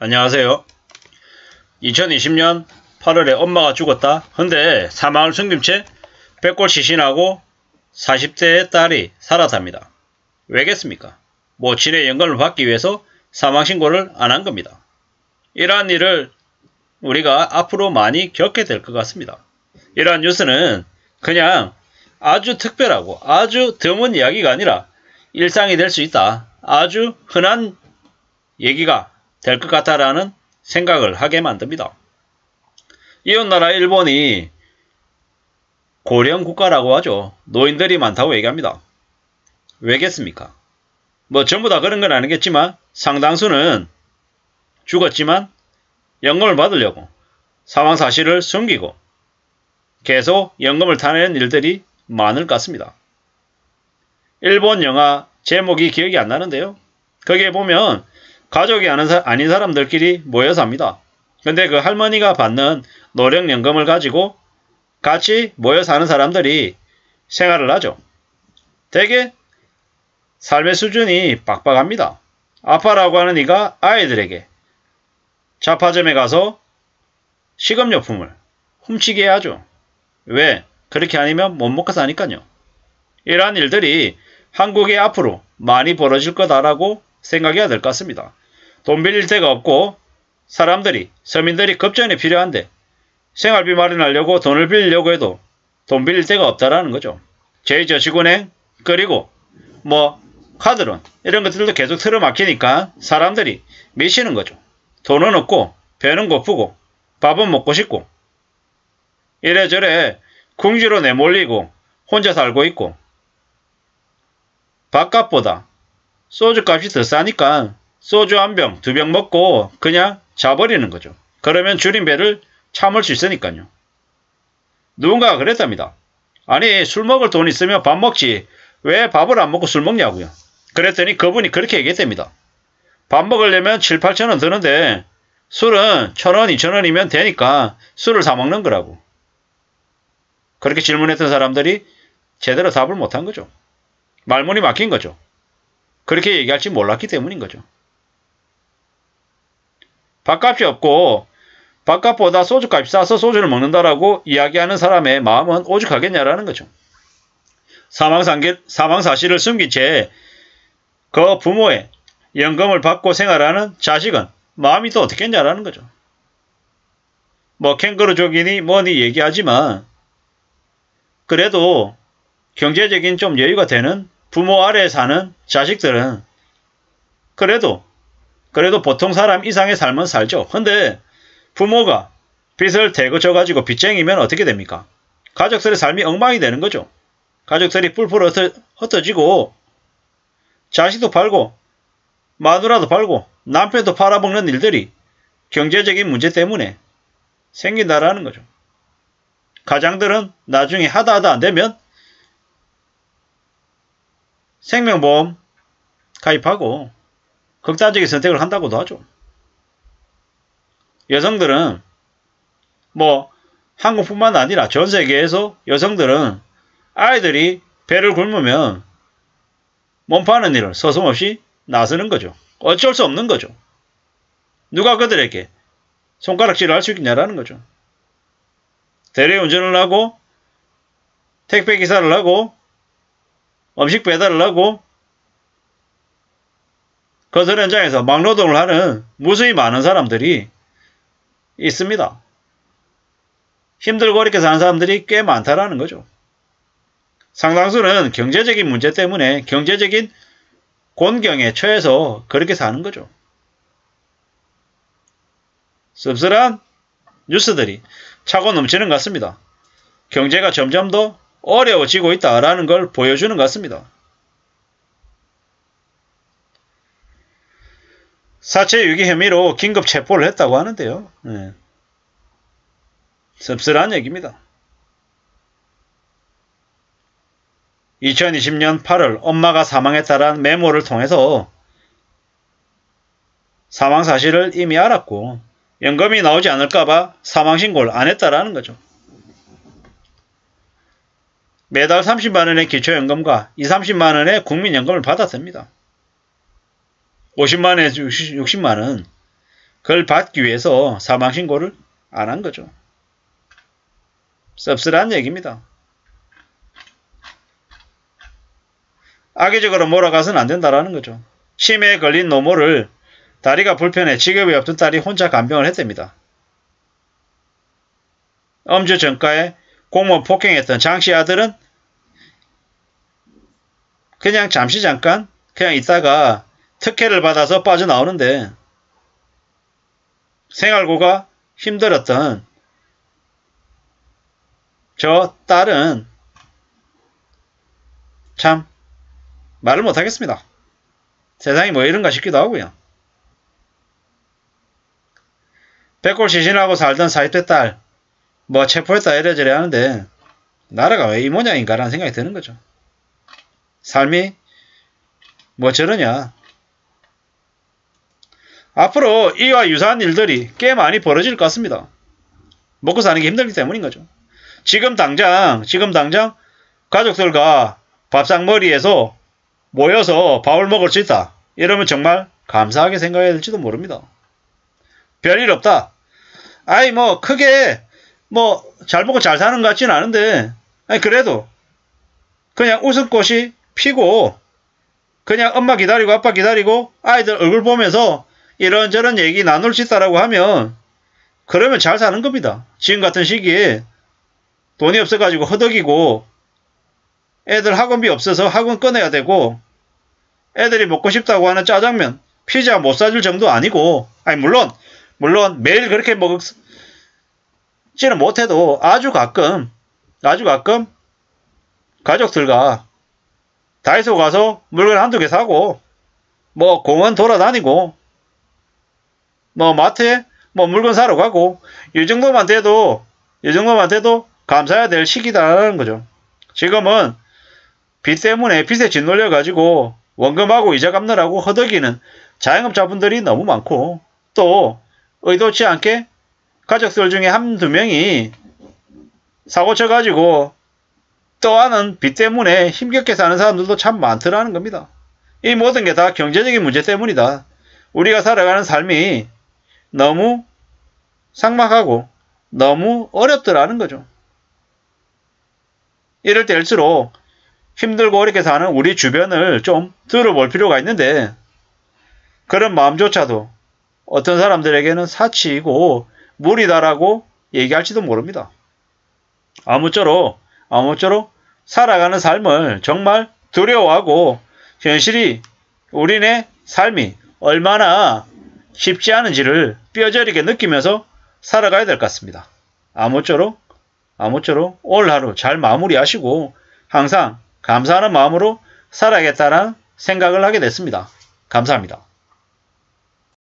안녕하세요. 2020년 8월에 엄마가 죽었다. 근데 사망을 숨긴 채 백골 시신하고 40대의 딸이 살았답니다. 왜겠습니까? 모친의 영감을 받기 위해서 사망신고를 안 한 겁니다. 이러한 일을 우리가 앞으로 많이 겪게 될 것 같습니다. 이러한 뉴스는 그냥 아주 특별하고 아주 드문 이야기가 아니라 일상이 될 수 있다. 아주 흔한 얘기가 될 것 같다라는 생각을 하게 만듭니다. 이웃나라 일본이 고령 국가라고 하죠. 노인들이 많다고 얘기합니다. 왜겠습니까? 뭐 전부 다 그런 건 아니겠지만 상당수는 죽었지만 연금을 받으려고 사망 사실을 숨기고 계속 연금을 타내는 일들이 많을 것 같습니다. 일본 영화 제목이 기억이 안 나는데요. 거기에 보면 가족이 아닌 사람들끼리 모여서 합니다. 근데 그 할머니가 받는 노령연금을 가지고 같이 모여 사는 사람들이 생활을 하죠. 되게 삶의 수준이 빡빡합니다. 아빠라고 하는 이가 아이들에게 잡화점에 가서 식음료품을 훔치게 하죠. 왜? 그렇게 아니면 못 먹고 사니까요. 이러한 일들이 한국에 앞으로 많이 벌어질 거다라고 생각해야 될 것 같습니다. 돈 빌릴 데가 없고 서민들이 급전에 필요한데 생활비 마련하려고 돈을 빌리려고 해도 돈 빌릴 데가 없다라는 거죠. 제2저축은행 그리고 카드론 이런 것들도 계속 틀어막히니까 사람들이 미치는 거죠. 돈은 없고 배는 고프고 밥은 먹고 싶고 이래저래 궁지로 내몰리고 혼자 살고 있고 밥값보다 소주값이 더 싸니까 소주 한 병, 두 병 먹고 그냥 자버리는 거죠. 그러면 줄인 배를 참을 수 있으니까요. 누군가가 그랬답니다. 아니 술 먹을 돈 있으면 밥 먹지 왜 밥을 안 먹고 술 먹냐고요. 그랬더니 그분이 그렇게 얘기했답니다. 밥 먹으려면 7, 8천원 드는데 술은 1,000원, 2,000원이면 되니까 술을 사 먹는 거라고. 그렇게 질문했던 사람들이 제대로 답을 못한 거죠. 말문이 막힌 거죠. 그렇게 얘기할지 몰랐기 때문인 거죠. 밥값이 없고 밥값보다 소주값이 싸서 소주를 먹는다라고 이야기하는 사람의 마음은 오죽하겠냐라는 거죠. 사망 사실을 숨긴 채 그 부모의 연금을 받고 생활하는 자식은 마음이 또 어떻겠냐라는 거죠. 캥거루족이니 뭐니 얘기하지만 그래도 경제적인 좀 여유가 되는 부모 아래에 사는 자식들은 그래도 보통 사람 이상의 삶은 살죠. 근데 부모가 빚을 대거 져가지고 빚쟁이면 어떻게 됩니까? 가족들의 삶이 엉망이 되는 거죠. 가족들이 뿔뿔 흩어지고 자식도 팔고 마누라도 팔고 남편도 팔아먹는 일들이 경제적인 문제 때문에 생긴다라는 거죠. 가장들은 나중에 하다 안 되면 생명보험 가입하고 극단적인 선택을 한다고도 하죠. 여성들은 한국뿐만 아니라 전 세계에서 여성들은 아이들이 배를 굶으면 몸 파는 일을 서슴없이 나서는 거죠. 어쩔 수 없는 거죠. 누가 그들에게 손가락질을 할 수 있냐라는 거죠. 대리운전을 하고 택배기사를 하고 음식 배달을 하고 건설 현장에서 막노동을 하는 무수히 많은 사람들이 있습니다. 힘들고 어렵게 사는 사람들이 꽤 많다라는 거죠. 상당수는 경제적인 문제 때문에 경제적인 곤경에 처해서 그렇게 사는 거죠. 씁쓸한 뉴스들이 차고 넘치는 것 같습니다. 경제가 점점 더 어려워지고 있다라는 걸 보여주는 것 같습니다. 사체 유기 혐의로 긴급 체포를 했다고 하는데요. 씁쓸한 얘기입니다. 2020년 8월 엄마가 사망했다는 메모를 통해서 사망 사실을 이미 알았고 연금이 나오지 않을까봐 사망신고를 안 했다라는 거죠. 매달 30만원의 기초연금과 30만원의 국민연금을 받았답니다. 50만원에서 60만원 그걸 받기 위해서 사망신고를 안 한 거죠. 씁쓸한 얘기입니다. 악의적으로 몰아가서는 안 된다라는 거죠. 치매에 걸린 노모를 다리가 불편해 직업이 없던 딸이 혼자 간병을 했답니다. 음주 전과에 공무원 폭행했던 장씨 아들은 그냥 잠깐 그냥 있다가 특혜를 받아서 빠져나오는데 생활고가 힘들었던 저 딸은 참 말을 못하겠습니다. 세상이 뭐 이런가 싶기도 하고요. 백골시신하고 살던 40대 딸 뭐 체포했다 이래저래 하는데 나라가 왜 이 모양인가 라는 생각이 드는 거죠. 삶이 뭐 저러냐. 앞으로 이와 유사한 일들이 꽤 많이 벌어질 것 같습니다. 먹고 사는 게 힘들기 때문인 거죠. 지금 당장 가족들과 밥상머리에서 모여서 밥을 먹을 수 있다. 이러면 정말 감사하게 생각해야 될지도 모릅니다. 별일 없다. 아이 뭐 크게 뭐 잘 먹고 잘 사는 것 같지는 않은데 아니 그래도 그냥 웃음꽃이 피고 그냥 엄마 기다리고 아빠 기다리고 아이들 얼굴 보면서 이런저런 얘기 나눌 수 있다라고 하면 그러면 잘 사는 겁니다. 지금 같은 시기에 돈이 없어가지고 허덕이고 애들 학원비 없어서 학원 끊어야 되고 애들이 먹고 싶다고 하는 짜장면 피자 못 사줄 정도 아니고 아니 물론 매일 그렇게 먹지는 못해도 아주 가끔 가족들과 다이소 가서 물건 한두 개 사고 뭐 공원 돌아다니고 뭐 마트에 뭐 물건 사러 가고 이 정도만 돼도 감사해야 될 시기다라는 거죠. 지금은 빚 때문에 빚에 짓눌려 가지고 원금하고 이자 갚느라고 허덕이는 자영업자분들이 너무 많고 또 의도치 않게 가족들 중에 한두 명이 사고 쳐가지고 떠안은 빚 때문에 힘겹게 사는 사람들도 참 많더라는 겁니다. 이 모든 게 다 경제적인 문제 때문이다. 우리가 살아가는 삶이 너무 삭막하고 너무 어렵더라는 거죠. 이럴 때일수록 힘들고 어렵게 사는 우리 주변을 좀 들어볼 필요가 있는데 그런 마음조차도 어떤 사람들에게는 사치이고 무리다라고 얘기할지도 모릅니다. 아무쪼록 살아가는 삶을 정말 두려워하고 현실이 우리네 삶이 얼마나 쉽지 않은지를 뼈저리게 느끼면서 살아가야 될 것 같습니다. 아무쪼록 오늘 하루 잘 마무리하시고 항상 감사하는 마음으로 살아야겠다는 생각을 하게 됐습니다. 감사합니다.